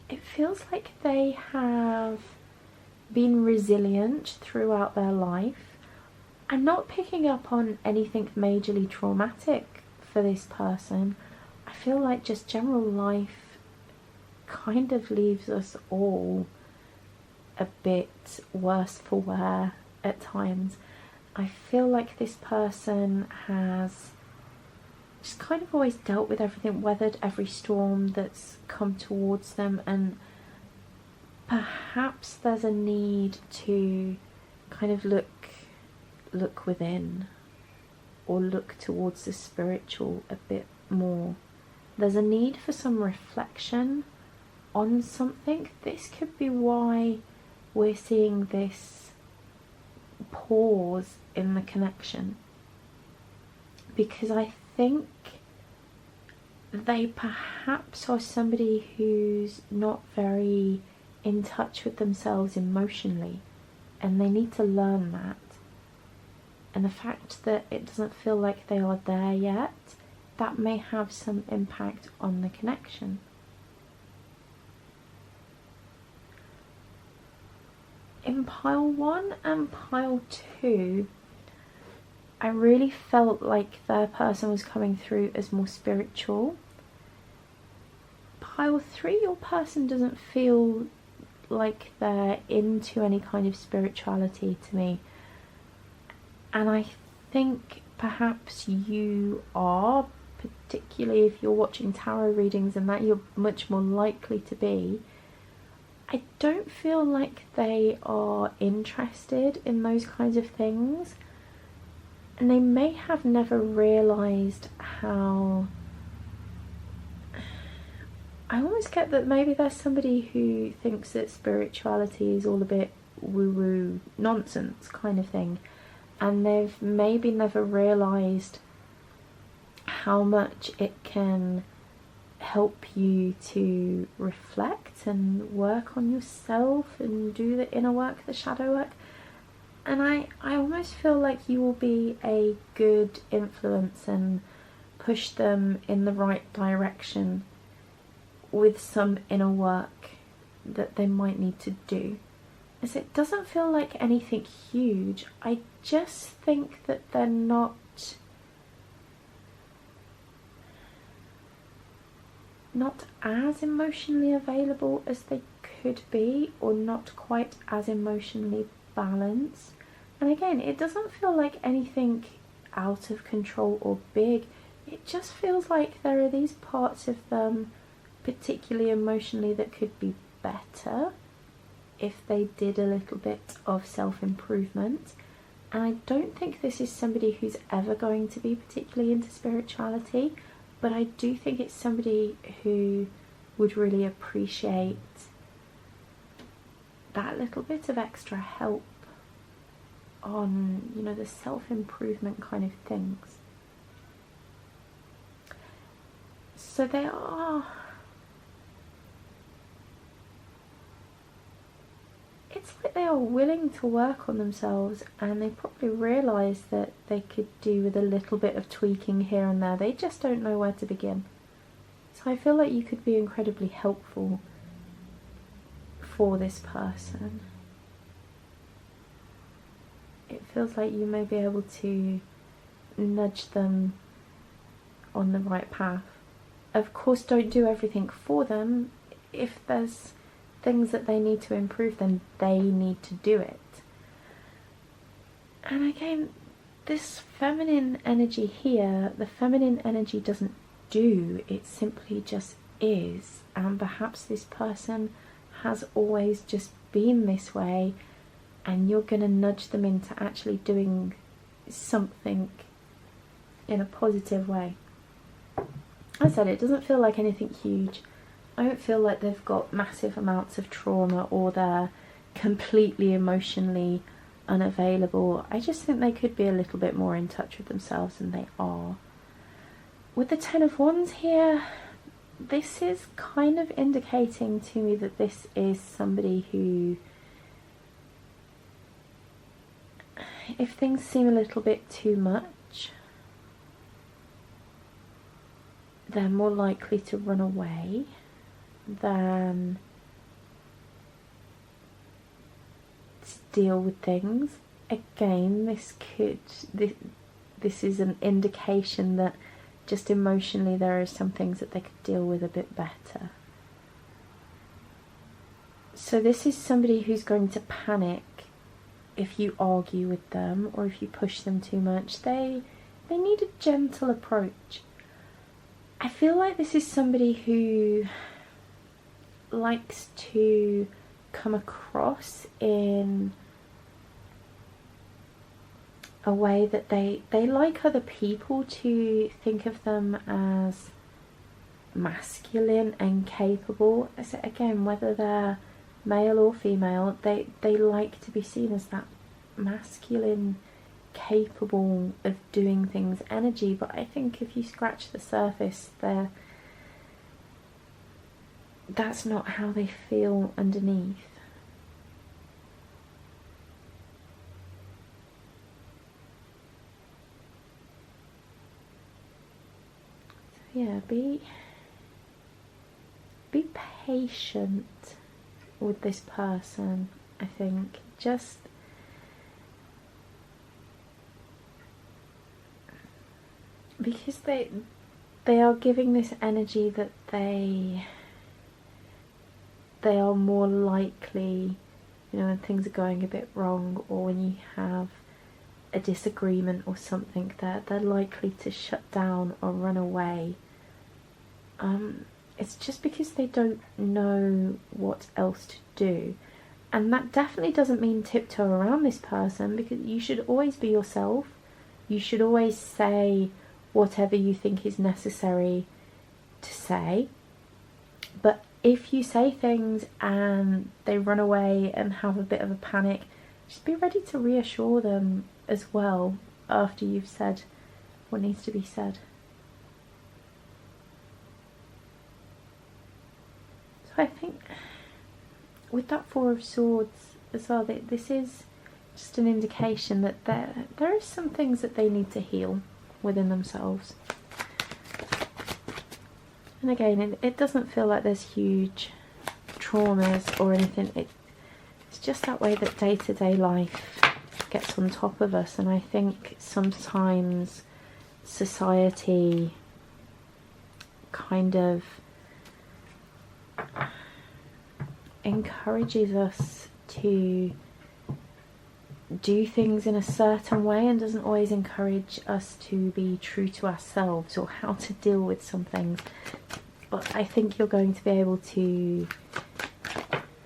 It feels like they have been resilient throughout their life. I'm not picking up on anything majorly traumatic for this person. I feel like just general life kind of leaves us all a bit worse for wear at times. I feel like this person has just kind of always dealt with everything, weathered every storm that's come towards them, and perhaps there's a need to kind of look within or look towards the spiritual a bit more. There's a need for some reflection on something. This could be why we're seeing this pause in the connection, because I think they perhaps are somebody who's not very in touch with themselves emotionally, and they need to learn that. And the fact that it doesn't feel like they are there yet, that may have some impact on the connection. In pile 1 and pile 2, I really felt like their person was coming through as more spiritual. Pile 3, your person doesn't feel like they're into any kind of spirituality to me. And I think perhaps you are, particularly if you're watching tarot readings, and that you're much more likely to be. I don't feel like they are interested in those kinds of things. And they may have never realised how... I almost get that maybe there's somebody who thinks that spirituality is all a bit woo-woo nonsense kind of thing. And they've maybe never realised how much it can help you to reflect and work on yourself and do the inner work, the shadow work. And I almost feel like you will be a good influence and push them in the right direction with some inner work that they might need to do. As it doesn't feel like anything huge. I just think that they're not as emotionally available as they could be, or not quite as emotionally balanced. And again, it doesn't feel like anything out of control or big. It just feels like there are these parts of them, particularly emotionally, that could be better if they did a little bit of self-improvement. And I don't think this is somebody who's ever going to be particularly into spirituality, but I do think it's somebody who would really appreciate that little bit of extra help on, you know, the self-improvement kind of things. So they are... It's like they are willing to work on themselves, and they probably realise that they could do with a little bit of tweaking here and there. They just don't know where to begin. So I feel like you could be incredibly helpful for this person. It feels like you may be able to nudge them on the right path. Of course, don't do everything for them. If there's things that they need to improve, then they need to do it. And again, this feminine energy here, the feminine energy doesn't do, it simply just is. And perhaps this person has always just been this way, and you're going to nudge them into actually doing something in a positive way. I said it doesn't feel like anything huge. I don't feel like they've got massive amounts of trauma or they're completely emotionally unavailable. I just think they could be a little bit more in touch with themselves than they are. With the Ten of Wands here, this is kind of indicating to me that this is somebody who, if things seem a little bit too much, they're more likely to run away than deal with things. Again, this is an indication that just emotionally there are some things that they could deal with a bit better. So this is somebody who's going to panic if you argue with them or if you push them too much. They need a gentle approach. I feel like this is somebody who likes to come across in a way that they like other people to think of them as masculine and capable. So again, whether they're male or female, they like to be seen as that masculine, capable of doing things energy. But I think if you scratch the surface, that's not how they feel underneath. So yeah, be patient with this person. I think just because they are giving this energy that they are more likely, you know, when things are going a bit wrong or when you have a disagreement or something, they're likely to shut down or run away. It's just because they don't know what else to do. And that definitely doesn't mean tiptoe around this person, because you should always be yourself. You should always say whatever you think is necessary to say. But if you say things and they run away and have a bit of a panic, just be ready to reassure them as well after you've said what needs to be said. So I think with that Four of Swords as well, this is just an indication that there are some things that they need to heal within themselves. And again, it doesn't feel like there's huge traumas or anything. It's just that way that day-to-day life gets on top of us. And I think sometimes society kind of encourages us to do things in a certain way and doesn't always encourage us to be true to ourselves or how to deal with some things. But I think you're going to be able to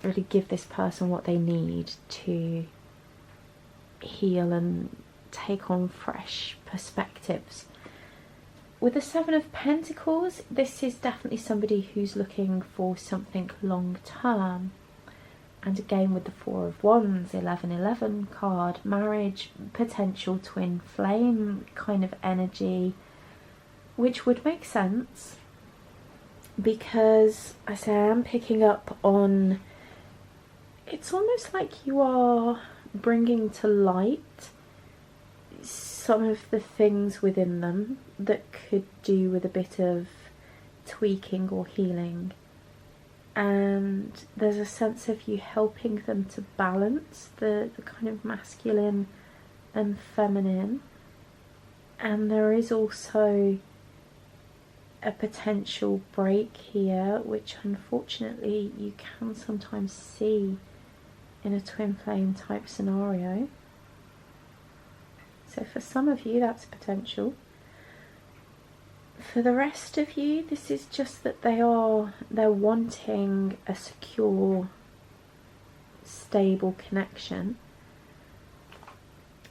really give this person what they need to heal and take on fresh perspectives. With the Seven of Pentacles, this is definitely somebody who's looking for something long term. And again with the Four of Wands, 11-11 card, marriage, potential twin flame kind of energy, which would make sense because I say I'm picking up on, it's almost like you are bringing to light some of the things within them that could do with a bit of tweaking or healing. And there's a sense of you helping them to balance the kind of masculine and feminine. And there is also a potential break here, which unfortunately you can sometimes see in a twin flame type scenario. So for some of you that's potential. For the rest of you, this is just that they're wanting a secure, stable connection.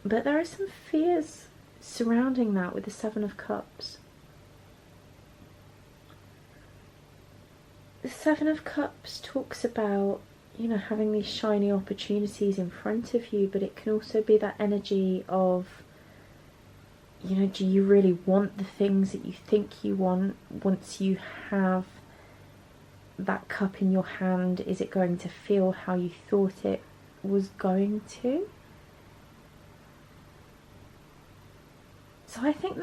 But there are some fears surrounding that with the Seven of Cups. The Seven of Cups talks about, you know, having these shiny opportunities in front of you, but it can also be that energy of, you know, do you really want the things that you think you want? Once you have that cup in your hand, is it going to feel how you thought it was going to? So I think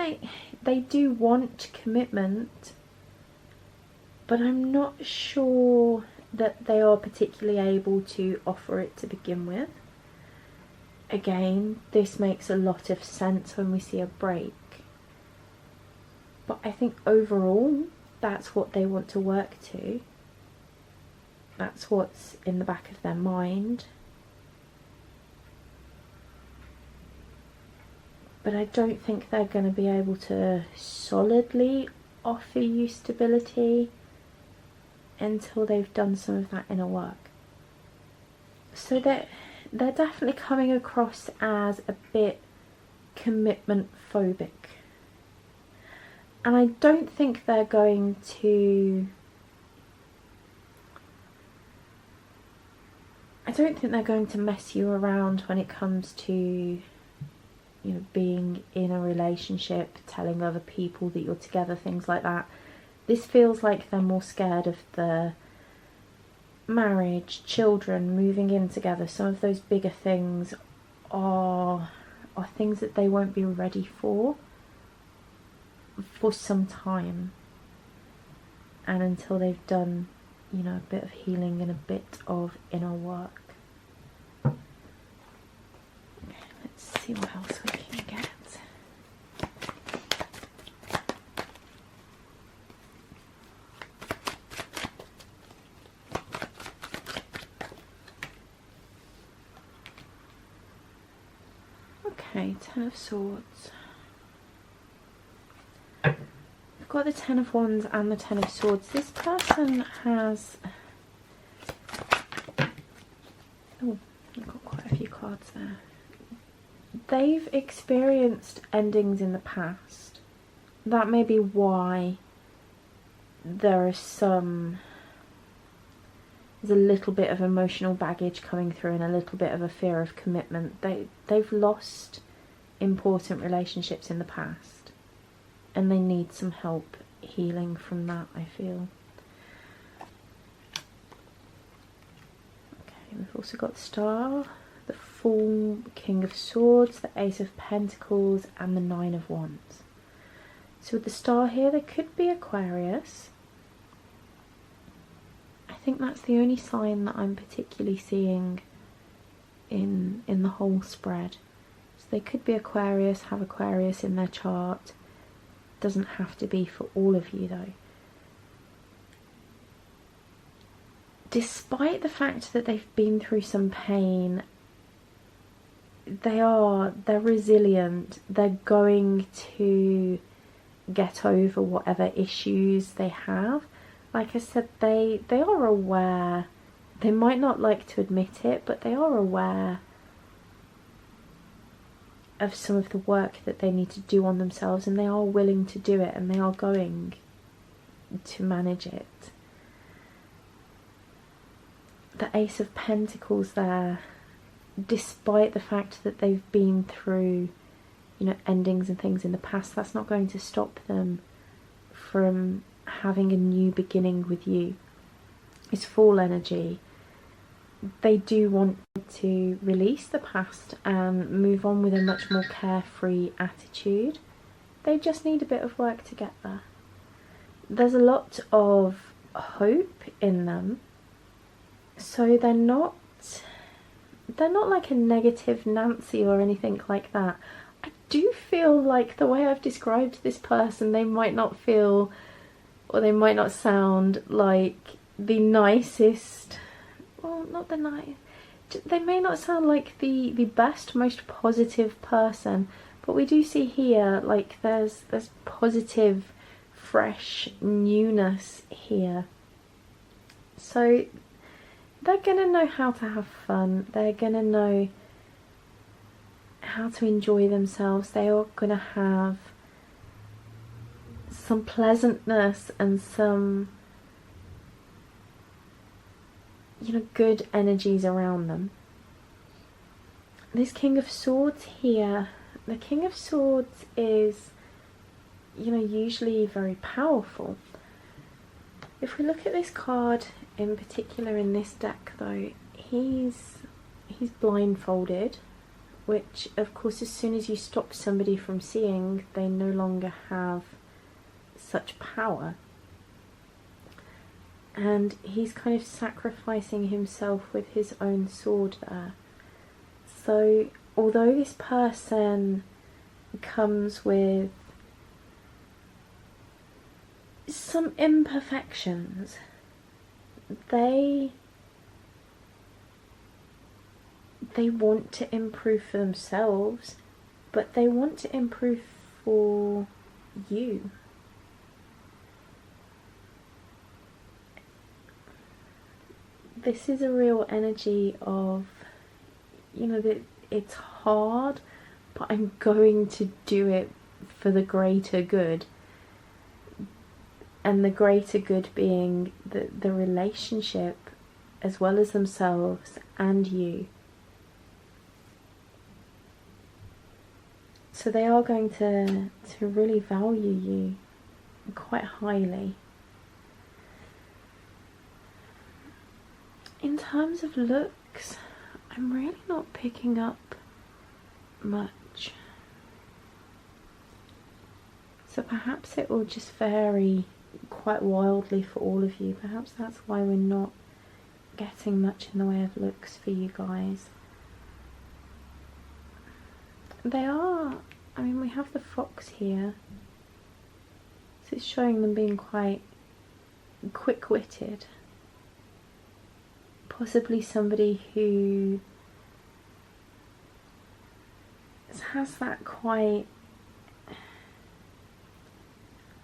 they do want commitment, but I'm not sure that they are particularly able to offer it to begin with. Again, this makes a lot of sense when we see a break. But I think overall, that's what they want to work to. That's what's in the back of their mind. But I don't think they're going to be able to solidly offer you stability until they've done some of that inner work. So they're definitely coming across as a bit commitment phobic. And I don't think they're going to... mess you around when it comes to, you know, being in a relationship, telling other people that you're together, things like that. This feels like they're more scared of the marriage, children, moving in together. Some of those bigger things are things that they won't be ready for some time, and until they've done, you know, a bit of healing and a bit of inner work. Let's see what else we can get. Okay, Ten of Swords. We've got the Ten of Wands and the Ten of Swords. This person has... oh, I've got quite a few cards there. They've experienced endings in the past. That may be why there's a little bit of emotional baggage coming through and a little bit of a fear of commitment. They've lost important relationships in the past, and they need some help healing from that, I feel. Okay, we've also got the Star, the Fool, King of Swords, the Ace of Pentacles, and the Nine of Wands. So with the Star here, there could be Aquarius. I think that's the only sign that I'm particularly seeing in the whole spread. So they could be Aquarius, have Aquarius in their chart. Doesn't have to be for all of you though. Despite the fact that they've been through some pain, they're resilient. They're going to get over whatever issues they have. Like I said, they are aware. They might not like to admit it, but they are aware of some of the work that they need to do on themselves, and they are willing to do it, and they are going to manage it. The Ace of Pentacles there, despite the fact that they've been through, you know, endings and things in the past, that's not going to stop them from having a new beginning with you. It's Fool energy. They do want to release the past and move on with a much more carefree attitude. They just need a bit of work to get there. There's a lot of hope in them, so they're not like a negative Nancy or anything like that. I do feel like the way I've described this person, they might not feel, or they might not sound like the nicest, well, not the nice, they may not sound like the best, most positive person, but we do see here, like, there's positive fresh newness here. So they're going to know how to have fun. They're going to know how to enjoy themselves. They are going to have some pleasantness and some, you know, good energies around them. This King of Swords here, the King of Swords is, you know, usually very powerful. If we look at this card in particular in this deck though, he's blindfolded, which of course as soon as you stop somebody from seeing, they no longer have such power. And he's kind of sacrificing himself with his own sword there. So although this person comes with some imperfections, they want to improve for themselves, but they want to improve for you. This is a real energy of, you know, that it's hard, but I'm going to do it for the greater good. And the greater good being the relationship as well as themselves and you. So they are going to really value you quite highly. In terms of looks, I'm really not picking up much. So perhaps it will just vary quite wildly for all of you. Perhaps that's why we're not getting much in the way of looks for you guys. They are, I mean, we have the fox here, so it's showing them being quite quick-witted. Possibly somebody who has that quite,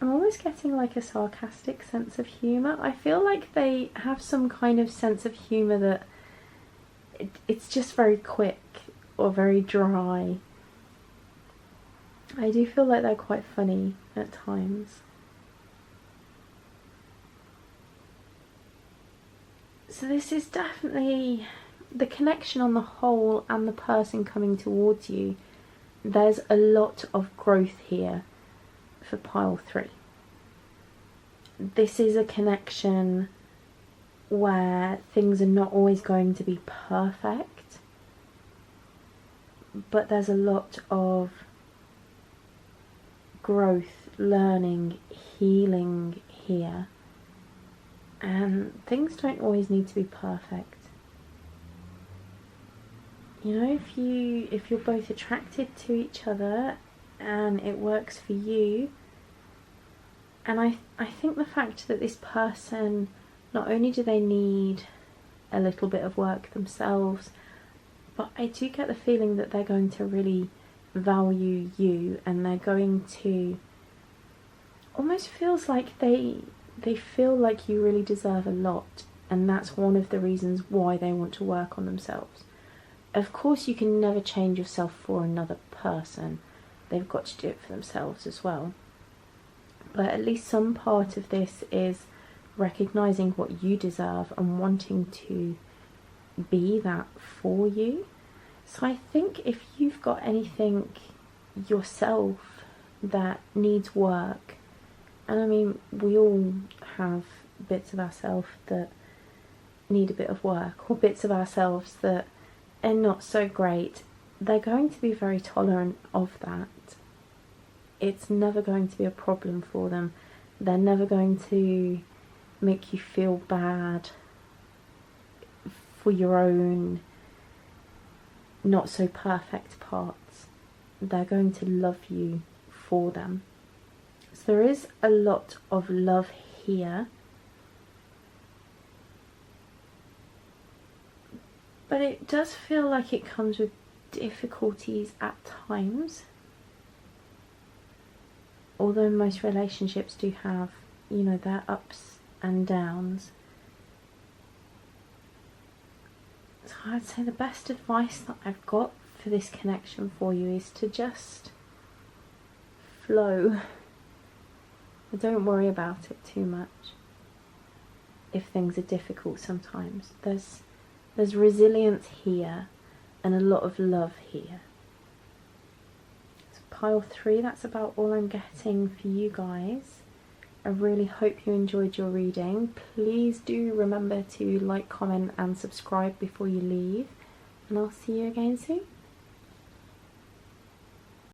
I'm always getting like a sarcastic sense of humour. I feel like they have some kind of sense of humour that it's just very quick or very dry. I do feel like they're quite funny at times. So this is definitely the connection on the whole and the person coming towards you. There's a lot of growth here for pile 3. This is a connection where things are not always going to be perfect, but there's a lot of growth, learning, healing here. And things don't always need to be perfect. You know, if you're both attracted to each other and it works for you, and I think the fact that this person, not only do they need a little bit of work themselves, but I do get the feeling that they're going to really value you, and they're going to, almost feels like they feel like you really deserve a lot, and that's one of the reasons why they want to work on themselves. Of course, you can never change yourself for another person. They've got to do it for themselves as well. But at least some part of this is recognising what you deserve and wanting to be that for you. So I think if you've got anything yourself that needs work, and I mean, we all have bits of ourselves that need a bit of work, or bits of ourselves that are not so great, they're going to be very tolerant of that. It's never going to be a problem for them. They're never going to make you feel bad for your own not so perfect parts. They're going to love you for them. So there is a lot of love here, but it does feel like it comes with difficulties at times. although most relationships do have, you know, their ups and downs, so I'd say the best advice that I've got for this connection for you is to just flow. Don't worry about it too much if things are difficult sometimes. There's resilience here and a lot of love here. So pile 3, that's about all I'm getting for you guys. I really hope you enjoyed your reading. Please do remember to like, comment and subscribe before you leave, and I'll see you again soon.